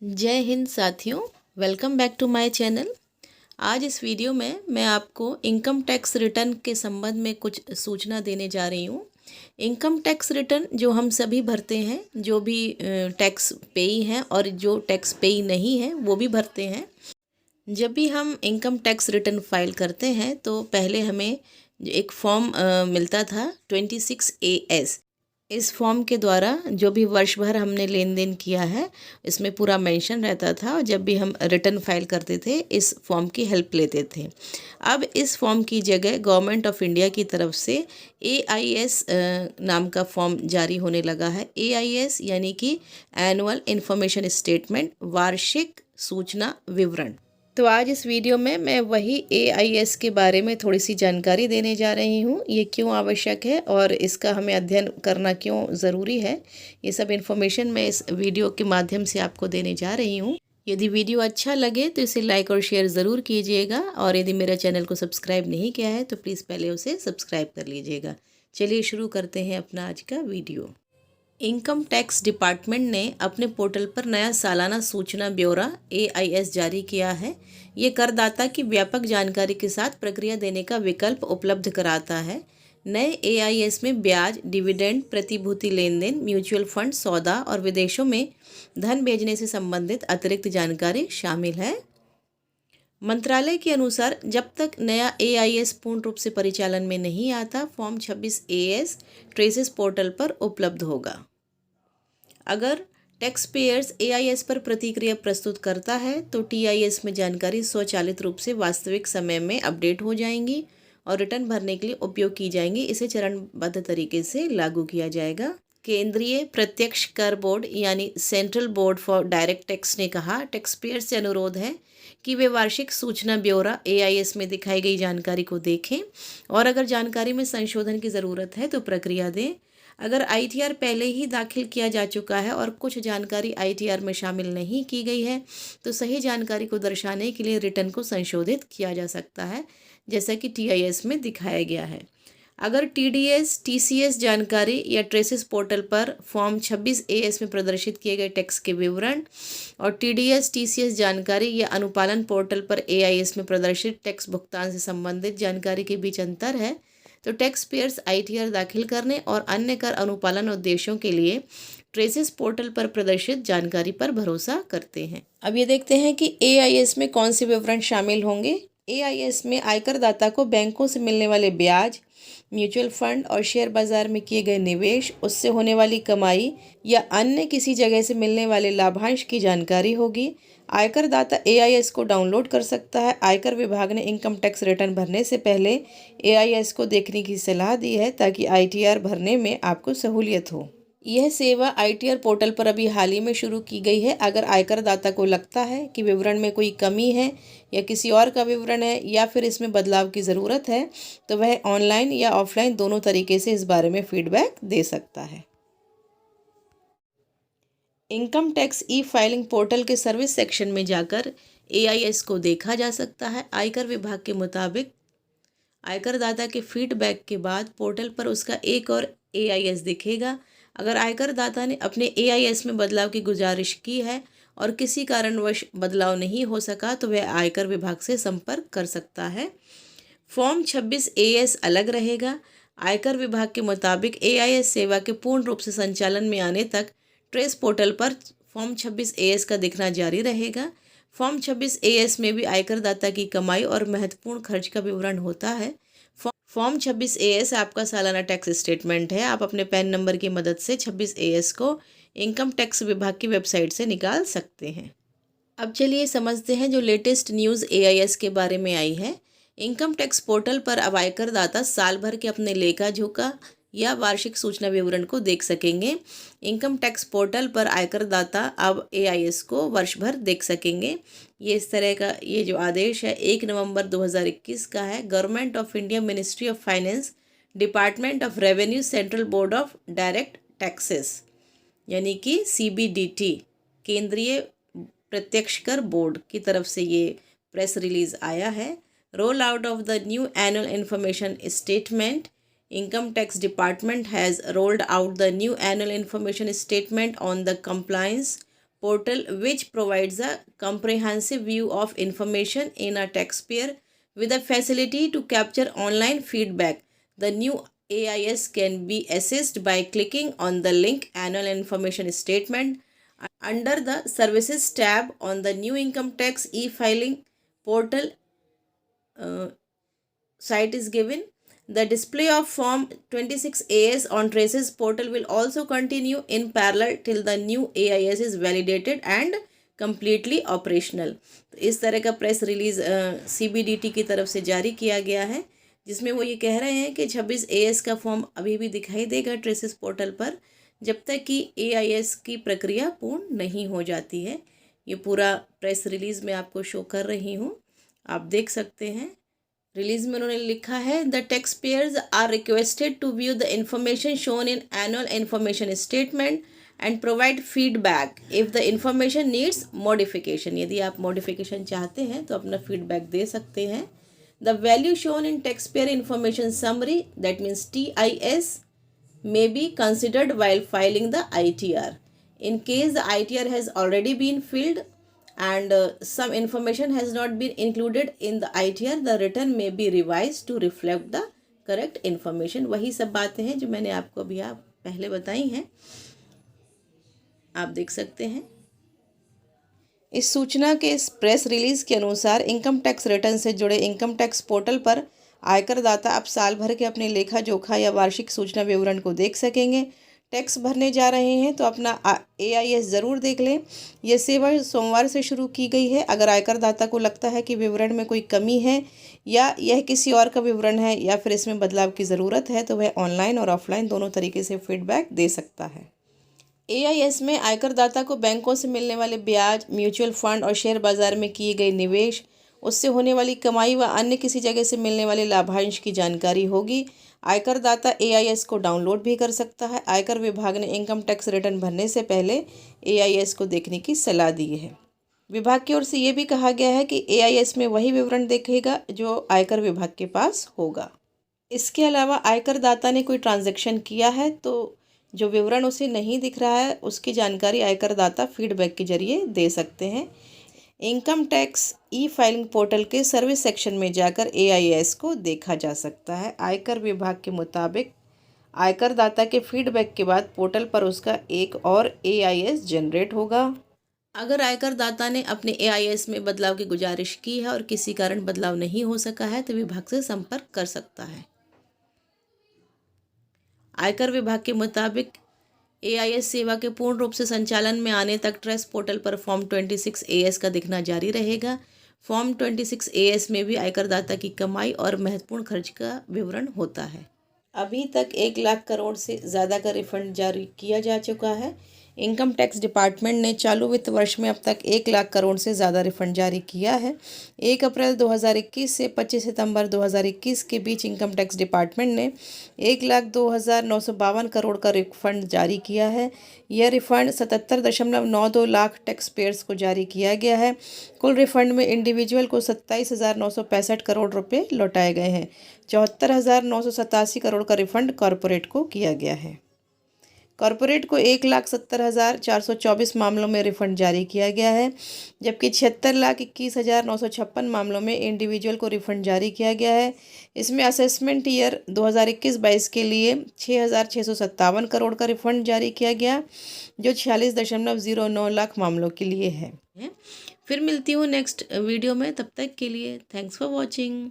जय हिंद साथियों, welcome back to my channel. आज इस वीडियो में मैं आपको इनकम टैक्स रिटर्न के संबंध में कुछ सूचना देने जा रही हूँ। इनकम टैक्स रिटर्न जो हम सभी भरते हैं, जो भी टैक्स पेई हैं और जो टैक्स पेई नहीं है वो भी भरते हैं। जब भी हम इनकम टैक्स रिटर्न फाइल करते हैं तो पहले हमें एक फॉर्म मिलता था 26AS। इस फॉर्म के द्वारा जो भी वर्ष भर हमने लेन देन किया है इसमें पूरा मेंशन रहता था, और जब भी हम रिटर्न फाइल करते थे इस फॉर्म की हेल्प लेते थे। अब इस फॉर्म की जगह गवर्नमेंट ऑफ इंडिया की तरफ से AIS नाम का फॉर्म जारी होने लगा है। AIS यानी कि एनुअल इन्फॉर्मेशन स्टेटमेंट, वार्षिक सूचना विवरण। तो आज इस वीडियो में मैं वही AIS के बारे में थोड़ी सी जानकारी देने जा रही हूँ। ये क्यों आवश्यक है और इसका हमें अध्ययन करना क्यों ज़रूरी है, ये सब इन्फॉर्मेशन मैं इस वीडियो के माध्यम से आपको देने जा रही हूँ। यदि वीडियो अच्छा लगे तो इसे लाइक और शेयर ज़रूर कीजिएगा, और यदि मेरा चैनल को सब्सक्राइब नहीं किया है तो प्लीज़ पहले उसे सब्सक्राइब कर लीजिएगा। चलिए शुरू करते हैं अपना आज का वीडियो। इनकम टैक्स डिपार्टमेंट ने अपने पोर्टल पर नया सालाना सूचना ब्यौरा AIS जारी किया है। ये करदाता की व्यापक जानकारी के साथ प्रक्रिया देने का विकल्प उपलब्ध कराता है। नए AIS में ब्याज, डिविडेंड, प्रतिभूति लेन देन, म्यूचुअल फंड सौदा और विदेशों में धन भेजने से संबंधित अतिरिक्त जानकारी शामिल है। मंत्रालय के अनुसार जब तक नया AIS पूर्ण रूप से परिचालन में नहीं आता, फॉर्म 26AS ट्रेसेस पोर्टल पर उपलब्ध होगा। अगर टैक्स पेयर्स AIS पर प्रतिक्रिया प्रस्तुत करता है तो TIS में जानकारी स्वचालित रूप से वास्तविक समय में अपडेट हो जाएंगी और रिटर्न भरने के लिए उपयोग की जाएंगी। इसे चरणबद्ध तरीके से लागू किया जाएगा। केंद्रीय प्रत्यक्ष कर बोर्ड यानी central board for direct tax ने कहा, टैक्स पेयर्स से अनुरोध है कि वे वार्षिक सूचना ब्यौरा AIS में दिखाई गई जानकारी को देखें और अगर जानकारी में संशोधन की ज़रूरत है तो प्रक्रिया दें। अगर ITR पहले ही दाखिल किया जा चुका है और कुछ जानकारी ITR में शामिल नहीं की गई है तो सही जानकारी को दर्शाने के लिए रिटर्न को संशोधित किया जा सकता है, जैसा कि TIS में दिखाया गया है। अगर TDS, TCS जानकारी या ट्रेसेस पोर्टल पर फॉर्म 26AS में प्रदर्शित किए गए टैक्स के विवरण और TDS, TCS जानकारी या अनुपालन पोर्टल पर AIS में प्रदर्शित टैक्स भुगतान से संबंधित जानकारी के बीच अंतर है तो टैक्स पेयर्स ITR दाखिल करने और अन्य कर अनुपालन उद्देश्यों के लिए ट्रेसेस पोर्टल पर प्रदर्शित जानकारी पर भरोसा करते हैं। अब ये देखते हैं कि AIS में कौन से विवरण शामिल होंगे। AIS में आयकर दाता को बैंकों से मिलने वाले ब्याज, म्यूचुअल फंड और शेयर बाजार में किए गए निवेश, उससे होने वाली कमाई या अन्य किसी जगह से मिलने वाले लाभांश की जानकारी होगी। आयकर दाता AIS को डाउनलोड कर सकता है। आयकर विभाग ने इनकम टैक्स रिटर्न भरने से पहले AIS को देखने की सलाह दी है ताकि ITR भरने में आपको सहूलियत हो। यह सेवा ITR पोर्टल पर अभी हाल ही में शुरू की गई है। अगर आयकर दाता को लगता है कि विवरण में कोई कमी है या किसी और का विवरण है या फिर इसमें बदलाव की ज़रूरत है तो वह ऑनलाइन या ऑफलाइन दोनों तरीके से इस बारे में फीडबैक दे सकता है। इनकम टैक्स फाइलिंग पोर्टल के सर्विस सेक्शन में जाकर AIS को देखा जा सकता है। आयकर विभाग के मुताबिक आयकर दाता के फीडबैक के बाद पोर्टल पर उसका एक और AIS दिखेगा। अगर आयकर दाता ने अपने AIS में बदलाव की गुजारिश की है और किसी कारणवश बदलाव नहीं हो सका तो वह आयकर विभाग से संपर्क कर सकता है। फॉर्म 26AS अलग रहेगा। आयकर विभाग के मुताबिक AIS सेवा के पूर्ण रूप से संचालन में आने तक ट्रेस पोर्टल पर फॉर्म 26AS का दिखना जारी रहेगा। फॉर्म 26AS में भी आयकर दाता की कमाई और महत्वपूर्ण खर्च का विवरण होता है। फॉर्म 26AS आपका सालाना टैक्स स्टेटमेंट है। आप अपने पैन नंबर की मदद से 26AS को इनकम टैक्स विभाग की वेबसाइट से निकाल सकते हैं। अब चलिए समझते हैं जो लेटेस्ट न्यूज़ AIS के बारे में आई है। इनकम टैक्स पोर्टल पर अब आयकर दाता साल भर के अपने लेखा जोखा या वार्षिक सूचना विवरण को देख सकेंगे। इनकम टैक्स पोर्टल पर आयकर दाता अब AIS को वर्ष भर देख सकेंगे। ये इस तरह का ये जो आदेश है 1 नवंबर 2021 का है। Government of India, ministry of finance, department of revenue, central board of direct taxes यानी कि CBDT, केंद्रीय प्रत्यक्ष कर बोर्ड की तरफ से ये प्रेस रिलीज आया है। Roll out of the new annual information statement, Income Tax Department has rolled out the new annual information statement on the compliance portal which provides a comprehensive view of information in a taxpayer with the facility to capture online feedback. The new AIS can be accessed by clicking on the link Annual Information Statement under the Services tab on the new income tax e-filing portal. Site is given. The display of Form 26AS on Traces portal will also continue in parallel till the new AIS is validated and completely operational. तो इस तरह का press release CBDT की तरफ से जारी किया गया है, जिसमें वो ये कह रहे हैं कि 26AS का फॉर्म अभी भी दिखाई देगा ट्रेसेस पोर्टल पर जब तक कि AIS की प्रक्रिया पूर्ण नहीं हो जाती है। ये पूरा प्रेस रिलीज़ मैं आपको शो कर रही हूँ, आप देख सकते हैं। रिलीज में उन्होंने लिखा है the tax payers are requested to view the information shown in annual information statement and provide feedback if the information needs modification. यदि आप मॉडिफिकेशन चाहते हैं तो अपना फीडबैक दे सकते हैं। The value shown in tax payer information summary that means TIS may be considered while filing the ITR. In case the ITR has already been filled and some information has not been included in the ITR, the return may be revised to reflect the correct information. वही सब बातें हैं जो मैंने आपको अभी पहले बताई हैं, आप देख सकते हैं। इस सूचना के इस प्रेस रिलीज के अनुसार इनकम टैक्स रिटर्न से जुड़े इनकम टैक्स पोर्टल पर आयकर दाता अब साल भर के अपने लेखा जोखा या वार्षिक सूचना विवरण को देख सकेंगे। टैक्स भरने जा रहे हैं तो अपना AIS ज़रूर देख लें। यह सेवा सोमवार से शुरू की गई है। अगर आयकर दाता को लगता है कि विवरण में कोई कमी है या यह किसी और का विवरण है या फिर इसमें बदलाव की ज़रूरत है तो वह ऑनलाइन और ऑफलाइन दोनों तरीके से फीडबैक दे सकता है। AIS में आयकर दाता को बैंकों से मिलने वाले ब्याज, म्यूचुअल फंड और शेयर बाजार में किए गए निवेश, उससे होने वाली कमाई व अन्य किसी जगह से मिलने वाले लाभांश की जानकारी होगी। आयकर दाता AIS को डाउनलोड भी कर सकता है। आयकर विभाग ने इनकम टैक्स रिटर्न भरने से पहले AIS को देखने की सलाह दी है। विभाग की ओर से ये भी कहा गया है कि AIS में वही विवरण देखेगा जो आयकर विभाग के पास होगा। इसके अलावा आयकर दाता ने कोई ट्रांजैक्शन किया है तो जो विवरण उसे नहीं दिख रहा है उसकी जानकारी आयकर दाता फीडबैक के जरिए दे सकते हैं। इनकम टैक्स ई-फाइलिंग पोर्टल के सर्विस सेक्शन में जाकर AIS को देखा जा सकता है। आयकर विभाग के मुताबिक आयकर दाता के फीडबैक के बाद पोर्टल पर उसका एक और AIS जनरेट होगा। अगर आयकर दाता ने अपने AIS में बदलाव की गुजारिश की है और किसी कारण बदलाव नहीं हो सका है तो विभाग से संपर्क कर सकता है। आयकर विभाग के मुताबिक AIS सेवा के पूर्ण रूप से संचालन में आने तक ट्रेस पोर्टल पर फॉर्म 26AS का दिखना जारी रहेगा। फॉर्म 26AS में भी आयकर दाता की कमाई और महत्वपूर्ण खर्च का विवरण होता है। अभी तक 1 लाख करोड़ से ज़्यादा का रिफंड जारी किया जा चुका है। इनकम टैक्स डिपार्टमेंट ने चालू वित्त वर्ष में अब तक 1 लाख करोड़ से ज़्यादा रिफंड जारी किया है। 1 अप्रैल 2021 से 25 सितंबर 2021 के बीच इनकम टैक्स डिपार्टमेंट ने 1,02,952 करोड़ का रिफंड जारी किया है। यह रिफंड 77.92 लाख टैक्स पेयर्स को जारी किया गया है। कुल रिफंड में इंडिविजुअल को 27,965 करोड़ रुपये लौटाए गए हैं। 74,987 करोड़ का रिफंड कॉरपोरेट को किया गया है। कॉरपोरेट को 1,70,424 मामलों में रिफंड जारी किया गया है, जबकि 76,21,956 मामलों में इंडिविजुअल को रिफंड जारी किया गया है। इसमें असेसमेंट ईयर 2021-22 के लिए 6,657 करोड़ का रिफंड जारी किया गया, जो 46.09 लाख मामलों के लिए है। फिर मिलती हूँ नेक्स्ट वीडियो में, तब तक के लिए थैंक्स फॉर वॉचिंग।